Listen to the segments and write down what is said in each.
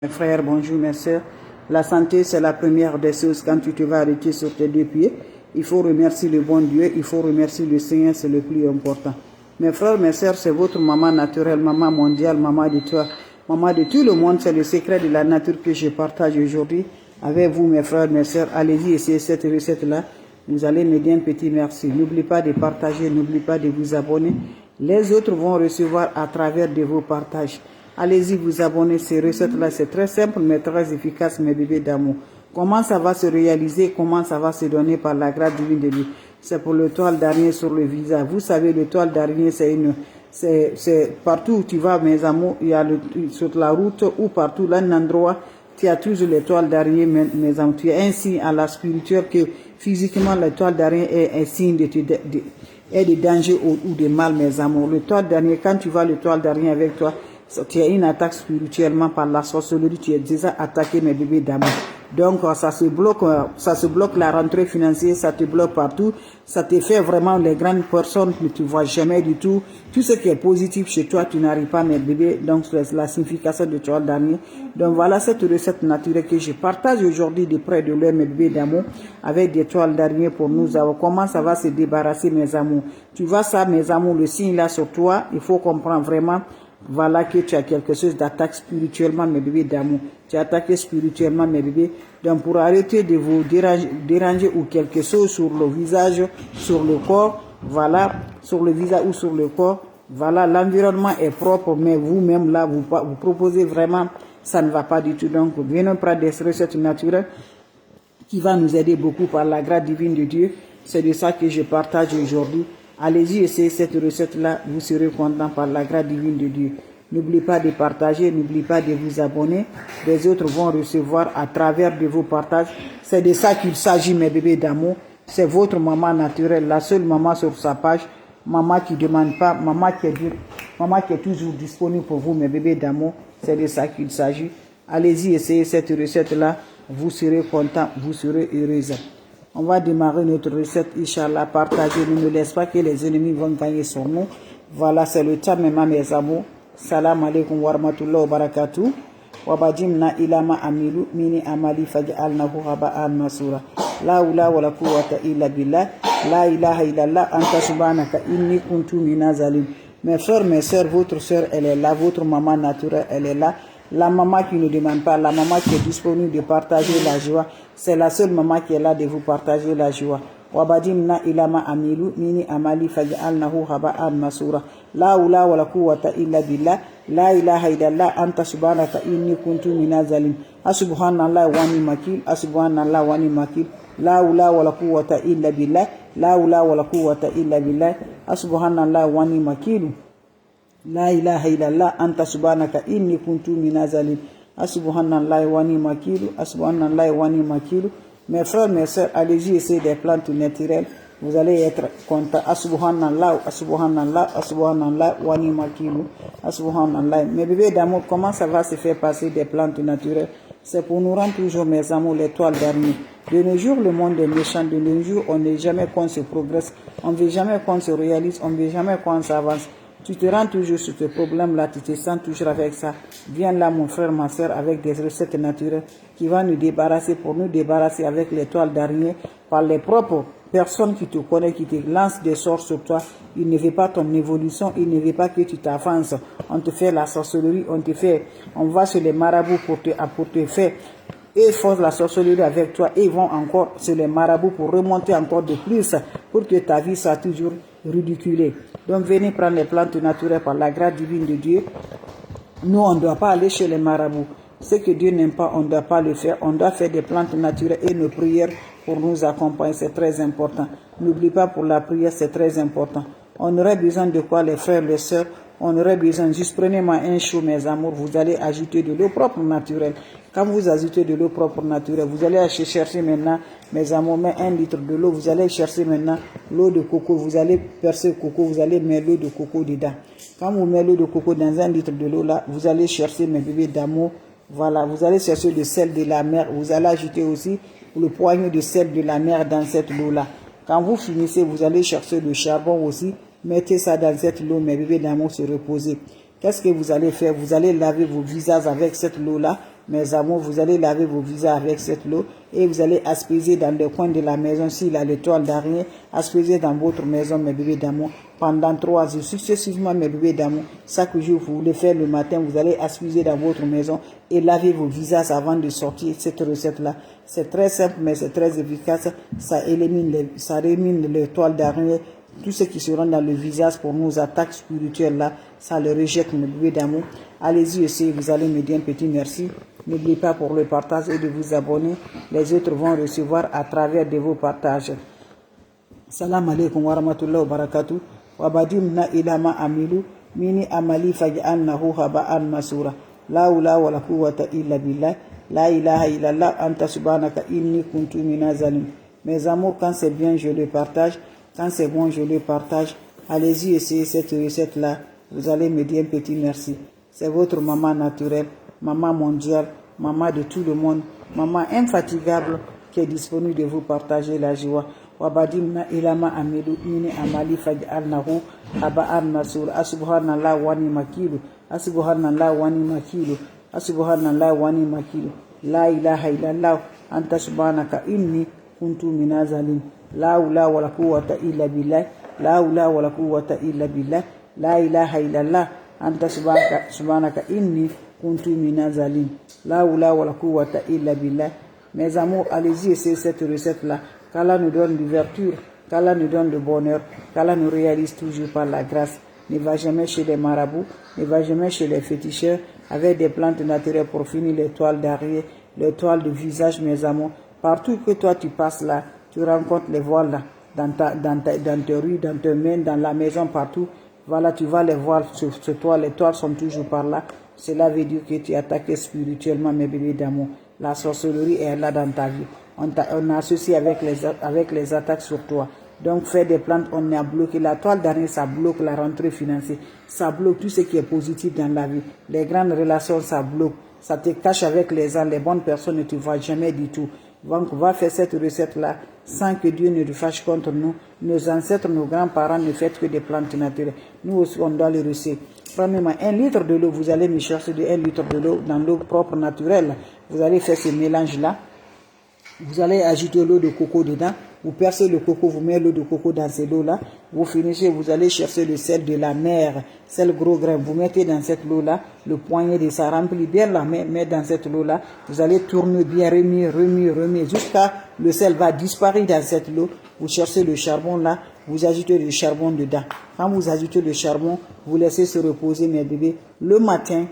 Mes frères, bonjour mes sœurs. La santé, c'est la première des choses quand tu te vas arrêter sur tes deux pieds. Il faut remercier le bon Dieu, il faut remercier le Seigneur, c'est le plus important. Mes frères, mes sœurs, c'est votre maman naturelle, maman mondiale, maman de toi, maman de tout le monde. C'est le secret de la nature que je partage aujourd'hui avec vous, mes frères, mes sœurs. Allez-y, essayez cette recette-là. Vous allez me dire un petit merci. N'oubliez pas de partager, n'oubliez pas de vous abonner. Les autres vont recevoir à travers de vos partages. Allez-y vous abonner, ces recettes-là, c'est très simple mais très efficace, mes bébés d'amour. Comment ça va se réaliser, comment ça va se donner par la grâce divine de Dieu? C'est pour le toile d'araignée sur le visage. Vous savez, le toile d'araignée, c'est partout où tu vas, mes amours, il y a sur la route ou partout, là, un endroit, tu as toujours les toiles d'araignée, mes amours. Tu as un signe à la spirituelle que physiquement, la toile d'araignée est un signe de danger ou de mal, mes amours. Le toile d'araignée, quand tu vas le toile d'araignée avec toi, tu as une attaque spirituellement par la sorcellerie, tu es déjà attaqué, mes bébés d'amour. Donc, ça se bloque la rentrée financière, ça te bloque partout, ça te fait vraiment les grandes personnes que tu vois jamais du tout. Tout ce qui est positif chez toi, tu n'arrives pas, mes bébés. Donc, c'est la signification de toile d'araignée. Donc, voilà cette recette naturelle que je partage aujourd'hui de près de l'heure, mes bébés d'amour, avec des toiles d'araignée pour nous avoir. Comment ça va se débarrasser, mes amours? Tu vois ça, mes amours, le signe là sur toi, il faut comprendre vraiment. Voilà que tu as quelque chose d'attaque spirituellement, mes bébés d'amour. Tu as attaqué spirituellement, mes bébés. Donc, pour arrêter de vous déranger ou quelque chose sur le visage, sur le corps, voilà, sur le visage ou sur le corps, voilà, l'environnement est propre, mais vous-même, là, vous proposez vraiment, ça ne va pas du tout. Donc, venons prendre des recettes naturelles qui va nous aider beaucoup par la grâce divine de Dieu. C'est de ça que je partage aujourd'hui. Allez-y, essayez cette recette-là, vous serez content par la grâce divine de Dieu. N'oubliez pas de partager, n'oubliez pas de vous abonner. Les autres vont recevoir à travers de vos partages. C'est de ça qu'il s'agit, mes bébés d'amour. C'est votre maman naturelle, la seule maman sur sa page. Maman qui ne demande pas, maman qui est toujours disponible pour vous, mes bébés d'amour. C'est de ça qu'il s'agit. Allez-y, essayez cette recette-là. Vous serez content, vous serez heureuse. On va démarrer notre recette, Inch'Allah, partagez, ne laisse pas que les ennemis vont gagner sur nous. Voilà, c'est le temps, mes amours. Salam alaikum wa rahmatullahi wa barakatuh. Wa badimna ilama amilu mini amali faj'alnahu haba'an masura. La hawla wa la quwwata illa billah. La ilaha illallah anta subhanaka inni kuntu minaz zalim. Mes frères, mes sœurs, votre sœur, elle est là, votre maman naturelle, elle est là. La maman qui ne demande pas, la maman qui est disponible de partager la joie, c'est la seule maman qui est là de vous partager la joie. Wabadimna ilama amilu mini amali faj'alnahu haba'an masura. La hawla wa la quwwata illa billah. La ilaha illallah anta subhanaka inni kuntu minaz zalim. Asubhanallah wa ni'mal, asubhanallah wa ni'mal. La hawla wa la quwwata illa billah. La hawla wa la quwwata illa billah. Asubhanallah wa ni'mal. La ilaha illallah anta subhanaka inni kuntu minaz zalim. Subhanallah wa ni'mal wakil, subhanallah wa ni'mal wakil. Mes frères, mes sœurs, allez-y essayer des plantes naturelles. Vous allez être content. Subhanallah, subhanallah, subhanallah wa ni'mal wakil. Subhanallah. Mes bébés d'amour, comment ça va se faire passer des plantes naturelles? C'est pour nous rendre toujours, mes amours, l'étoile d'araignée. De nos jours, le monde est méchant. De nos jours, on n'est jamais qu'on se progresse. On ne veut jamais qu'on se réalise. On ne veut jamais qu'on s'avance. Tu te rends toujours sur ce problème-là, tu te sens toujours avec ça. Viens là, mon frère, ma soeur, avec des recettes naturelles qui vont nous débarrasser, pour nous débarrasser avec les toiles d'araignée, par les propres personnes qui te connaissent, qui te lancent des sorts sur toi. Ils ne veulent pas ton évolution, ils ne veulent pas que tu t'avances. On te fait la sorcellerie, on va sur les marabouts pour te faire. Et ils font la sorcellerie avec toi et ils vont encore sur les marabouts pour remonter encore de plus pour que ta vie soit toujours ridiculée. Donc venez prendre les plantes naturelles par la grâce divine de Dieu. Nous, on ne doit pas aller chez les marabouts. Ce que Dieu n'aime pas, on ne doit pas le faire. On doit faire des plantes naturelles et nos prières pour nous accompagner, c'est très important. N'oublie pas pour la prière, c'est très important. On aurait besoin de quoi, les frères, les sœurs? On aurait besoin, juste prenez-moi un chaud, mes amours, vous allez ajouter de l'eau propre naturelle. Quand vous ajoutez de l'eau propre naturelle, vous allez chercher maintenant, mes amours, mais 1 litre de l'eau, vous allez chercher maintenant l'eau de coco, vous allez percer le coco, vous allez mettre l'eau de coco dedans. Quand vous mettez l'eau de coco dans 1 litre de l'eau là, vous allez chercher, mes bébés d'amour, voilà, vous allez chercher le sel de la mer, vous allez ajouter aussi le poignet de sel de la mer dans cette eau là. Quand vous finissez, vous allez chercher le charbon aussi, mettez ça dans cette eau, mes bébés d'amour, se reposer. Qu'est-ce que vous allez faire? Vous allez laver vos visages avec cette eau là. mes amours, vous allez laver vos visages avec cette eau et vous allez asperger dans les coins de la maison. S'il a l'étoile d'araignée, asperger dans votre maison, mes bébés d'amour, pendant 3 jours, successivement, mes bébés d'amour. Chaque jour, vous voulez faire le matin, vous allez asperger dans votre maison et laver vos visages avant de sortir cette recette-là. C'est très simple, mais c'est très efficace. Ça élimine l'étoile d'araignée. Tout ce qui se rend dans le visage pour nos attaques spirituelles là, ça le rejette, mes bébés d'amour. Allez-y essayez, vous allez me dire un petit merci. N'oubliez pas pour le partage et de vous abonner. Les autres vont recevoir à travers de vos partages. Salam alaikum wa rahmatullahi wa barakatuh. Wa badimna ilama amilu mini amali faj'alnahu haba'an masura. La hawla wa la quwwata illa billah. La ilaha illallah anta subhanaka inni kuntu minaz zalim. Mes amours, quand c'est bien, je le partage. Quand c'est bon, je le partage. Allez-y, essayez cette recette-là. Vous allez me dire un petit merci. C'est votre maman naturelle, maman mondiale, maman de tout le monde, maman infatigable qui est disponible de vous partager la joie. Wabadimna ilama amilu mini amali faj'alnahu haba'an masura. Asubhanallah wa ni'makilu. Asubhanallah wa ni'makilu. Asubhanallah wa ni'makilu. La ilaha illallah anta subhanaka inni kuntu minaz zalim. La hawla wa la quwwata illa billah. La hawla wa la quwwata illa billah. La ilaha illallah anta subhanaka inni kuntu minaz zalim. La hawla wa la quwwata illa billah. Mes amours, allez-y essayez cette recette-là. Qu'Allah nous donne l'ouverture, qu'Allah nous donne le bonheur, qu'Allah nous réalise toujours par la grâce. Ne va jamais chez les marabouts, ne va jamais chez les féticheurs avec des plantes naturelles pour finir les toiles d'araignée, les toiles de visage, mes amours. Partout que toi tu passes là, tu rencontres les voiles là, dans tes rues, dans tes mains, dans la maison, partout. Voilà, tu vas les voir sur toile, les toiles sont toujours par là. Cela veut dire que tu es attaqué spirituellement, mes bébés d'amour. La sorcellerie est là dans ta vie. On a associé avec les attaques sur toi. Donc, faire des plantes, on a bloqué. La toile d'araignée, ça bloque la rentrée financière. Ça bloque tout ce qui est positif dans la vie. Les grandes relations, ça bloque. Ça te cache avec les gens, les bonnes personnes, ne te voient jamais du tout. Donc, on va faire cette recette-là sans que Dieu ne le fâche contre nous. Nos ancêtres, nos grands-parents ne font que des plantes naturelles. Nous aussi, on doit les recevoir. Premièrement, 1 litre de l'eau, vous allez me chercher de 1 litre de l'eau dans l'eau propre naturelle. Vous allez faire ce mélange-là. Vous allez ajouter l'eau de coco dedans. Vous percez le coco, vous mettez l'eau de coco dans cette eau-là. Vous finissez, vous allez chercher le sel de la mer, sel gros grain. Vous mettez dans cette eau-là, le poignet de ça remplit bien la mer, mettez dans cette eau-là. Vous allez tourner bien, remuer, jusqu'à le sel va disparaître dans cette eau. Vous cherchez le charbon là, vous ajoutez le charbon dedans. Quand vous ajoutez le charbon, vous laissez se reposer, mes bébés. Le matin,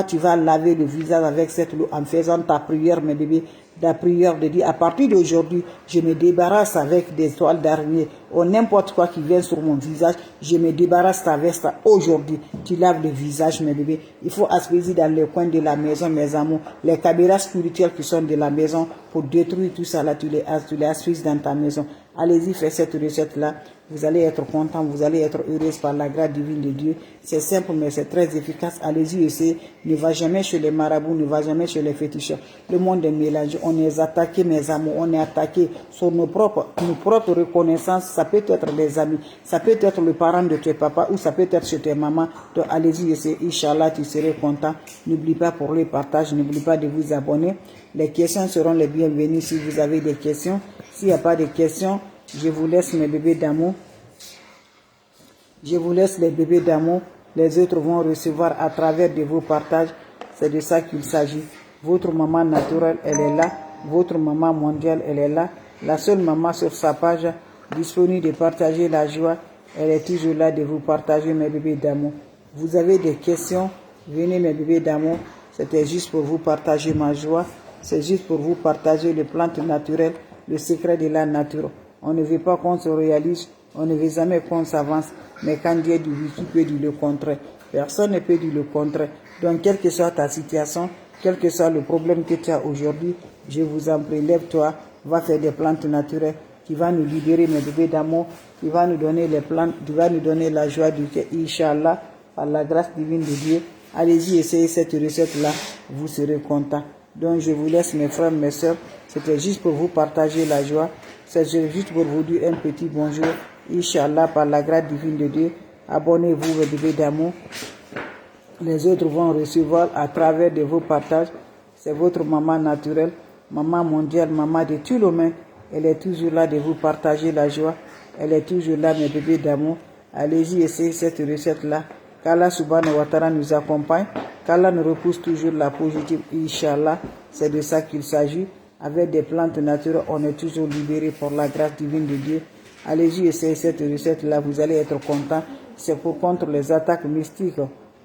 tu vas laver le visage avec cette eau en faisant ta prière, mes bébés. La prière de dire, à partir d'aujourd'hui, je me débarrasse avec des toiles d'araignée ou n'importe quoi qui vient sur mon visage, je me débarrasse avec ça aujourd'hui. Tu laves le visage, mes bébés. Il faut asperger dans les coins de la maison, mes amours, les caméras spirituelles qui sont de la maison pour détruire tout ça là, tu les asperges dans ta maison. Allez-y, faites cette recette-là. Vous allez être content, vous allez être heureuse par la grâce divine de Dieu. C'est simple, mais c'est très efficace. Allez-y, essayez. Ne va jamais chez les marabouts, ne va jamais chez les féticheurs. Le monde est mélangé. On est attaqué, mes amours. On est attaqué sur nos propres reconnaissances. Ça peut être les amis, ça peut être le parent de tes papas ou ça peut être chez tes mamans. Donc, allez-y, essayez. Inch'Allah, tu seras content. N'oublie pas pour le partage, n'oublie pas de vous abonner. Les questions seront les bienvenues si vous avez des questions. S'il n'y a pas de questions, je vous laisse mes bébés d'amour. Je vous laisse les bébés d'amour. Les autres vont recevoir à travers de vos partages. C'est de ça qu'il s'agit. Votre maman naturelle, elle est là. Votre maman mondiale, elle est là. La seule maman sur sa page, disponible de partager la joie. Elle est toujours là de vous partager mes bébés d'amour. Vous avez des questions, venez mes bébés d'amour. C'était juste pour vous partager ma joie. C'est juste pour vous partager les plantes naturelles, le secret de la nature. On ne veut pas qu'on se réalise, on ne veut jamais qu'on s'avance. Mais quand Dieu dit oui, qui peut dire le contraire? Personne ne peut dire le contraire. Donc, quelle que soit ta situation, quel que soit le problème que tu as aujourd'hui, je vous en prie, lève-toi, va faire des plantes naturelles qui va nous libérer, mes bébés d'amour, qui va nous donner les plantes, qui va nous donner la joie du cœur, Inch'Allah, par la grâce divine de Dieu. Allez-y, essayez cette recette-là, vous serez contents. Donc, je vous laisse, mes frères, mes soeurs. C'était juste pour vous partager la joie. C'est juste pour vous dire un petit bonjour. Inch'Allah, par la grâce divine de Dieu. Abonnez-vous, mes bébés d'amour. Les autres vont recevoir à travers de vos partages. C'est votre maman naturelle, maman mondiale, maman de tout le monde. Elle est toujours là de vous partager la joie. Elle est toujours là, mes bébés d'amour. Allez-y, essayez cette recette-là. Qu'Allah subhanahu wa ta'ala nous accompagne. Qu'Allah nous repousse toujours la positive. Inch'Allah, c'est de ça qu'il s'agit. Avec des plantes naturelles, on est toujours libéré par la grâce divine de Dieu. Allez-y, essayez cette recette-là, vous allez être content. C'est pour contre les attaques mystiques,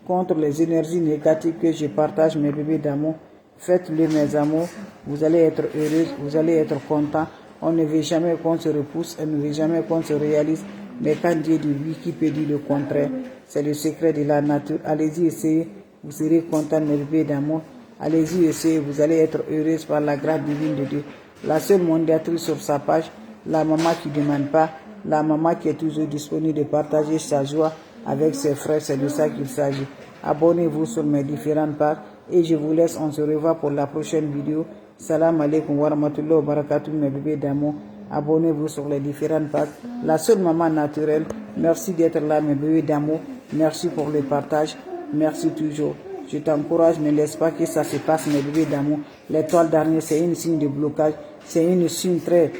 contre les énergies négatives que je partage, mes bébés d'amour. Faites-le, mes amours. Vous allez être heureux, vous allez être content. On ne veut jamais qu'on se repousse, on ne veut jamais qu'on se réalise. Mais quand Dieu dit oui, qui peut dire le contraire? C'est le secret de la nature. Allez-y, essayez. Vous serez content, mes bébés d'amour. Allez-y, essayez. Vous allez être heureuse par la grâce divine de Dieu. La seule mondiatrice sur sa page, la maman qui ne demande pas, la maman qui est toujours disponible de partager sa joie avec ses frères. C'est de ça qu'il s'agit. Abonnez-vous sur mes différentes pages et je vous laisse. On se revoit pour la prochaine vidéo. Salam alaikum wa rahmatullahi wa barakatuh, mes bébés d'amour. Abonnez-vous sur les différentes pages. La seule maman naturelle. Merci d'être là, mes bébés d'amour. Merci pour le partage. Merci toujours. Je t'encourage, ne laisse pas que ça se passe, mes bébés d'amour. L'étoile dernière, c'est une signe de blocage. C'est une signe très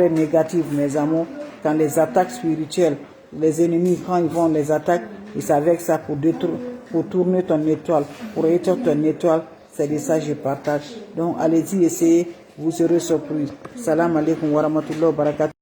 négative, mes amours. Quand les attaques spirituelles, les ennemis, quand ils vont les attaques, ils savent avec ça pour tourner ton étoile, pour éteindre ton étoile. C'est de ça que je partage. Donc, allez-y, essayez. Vous serez surpris. Salam alaikum wa rahmatullahi wa barakatuh.